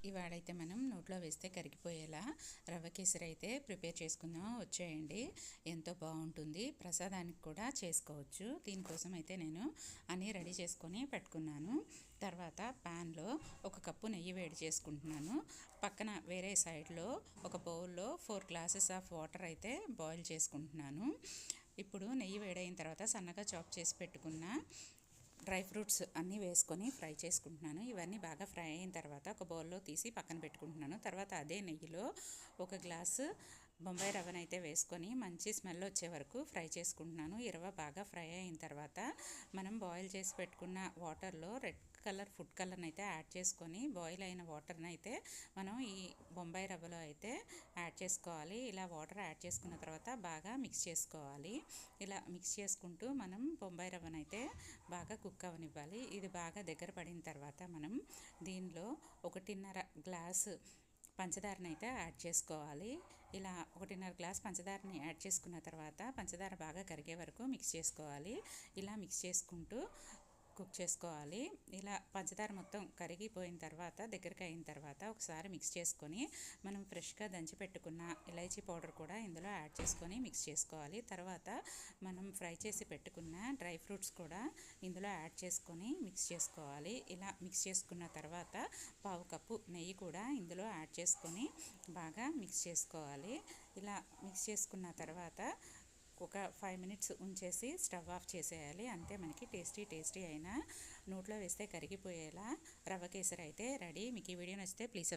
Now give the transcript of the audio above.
ఇవాళైతే మనం నోట్లో వేస్తే కరిగిపోయేలా రవ్వ కేసరి అయితే ప్రిపేర్ చేసుకుందాం, వచ్చేయండి. ఎంతో బాగుంటుంది, ప్రసాదానికి కూడా చేసుకోవచ్చు. దీనికోసం అయితే నేను అన్నీ రెడీ చేసుకొని పెట్టుకున్నాను. తర్వాత ప్యాన్లో 1 కప్పు నెయ్యి వేడి చేసుకుంటున్నాను. పక్కన వేరే సైడ్లో ఒక బౌల్లో 4 గ్లాసెస్ ఆఫ్ వాటర్ అయితే బాయిల్ చేసుకుంటున్నాను. ఇప్పుడు నెయ్యి వేడైన తర్వాత సన్నగా చాప్ చేసి పెట్టుకున్న డ్రై ఫ్రూట్స్ అన్నీ వేసుకొని ఫ్రై చేసుకుంటున్నాను. ఇవన్నీ బాగా ఫ్రై అయిన తర్వాత ఒక బౌల్లో తీసి పక్కన పెట్టుకుంటున్నాను. తర్వాత అదే నెయ్యిలో 1 గ్లాసు బొంబాయి రవ్వనైతే వేసుకొని మంచి స్మెల్ వచ్చే వరకు ఫ్రై చేసుకుంటున్నాను. ఈ రవ్వ బాగా ఫ్రై అయిన తర్వాత మనం బాయిల్ చేసి పెట్టుకున్న వాటర్లో రెడ్ కలర్ ఫుడ్ కలర్ని అయితే యాడ్ చేసుకొని బాయిల్ అయిన వాటర్ని అయితే మనం ఈ బొంబాయి రవ్వలో అయితే యాడ్ చేసుకోవాలి. ఇలా వాటర్ యాడ్ చేసుకున్న తర్వాత బాగా మిక్స్ చేసుకోవాలి. ఇలా మిక్స్ చేసుకుంటూ మనం బొంబాయి రవ్వను అయితే బాగా కుక్ అవనివ్వాలి. ఇది బాగా దగ్గర పడిన తర్వాత మనం దీనిలో 1.5 గ్లాసు పంచదారని అయితే యాడ్ చేసుకోవాలి. ఇలా 1.5 గ్లాస్ పంచదారని యాడ్ చేసుకున్న తర్వాత పంచదార బాగా కరిగే వరకు మిక్స్ చేసుకోవాలి. ఇలా మిక్స్ చేసుకుంటూ కుక్ చేసుకోవాలి. ఇలా పంచదార మొత్తం కరిగిపోయిన తర్వాత దగ్గరికి అయిన తర్వాత ఒకసారి మిక్స్ చేసుకొని మనం ఫ్రెష్గా దంచి పెట్టుకున్న ఇలైచీ పౌడర్ కూడా ఇందులో యాడ్ చేసుకొని మిక్స్ చేసుకోవాలి. తర్వాత మనం ఫ్రై చేసి పెట్టుకున్న డ్రై ఫ్రూట్స్ కూడా ఇందులో యాడ్ చేసుకొని మిక్స్ చేసుకోవాలి. ఇలా మిక్స్ చేసుకున్న తర్వాత 1/2 కప్పు నెయ్యి కూడా ఇందులో యాడ్ చేసుకొని బాగా మిక్స్ చేసుకోవాలి. ఇలా మిక్స్ చేసుకున్న తర్వాత ఒక 5 మినిట్స్ ఉంచేసి స్టవ్ ఆఫ్ చేసేయాలి. అంతే, మనకి టేస్టీ అయిన నోట్లో వేస్తే కరిగిపోయేలా రవ్వ కేసరి అయితే రెడీ. మీకు ఈ వీడియో నచ్చితే ప్లీజ్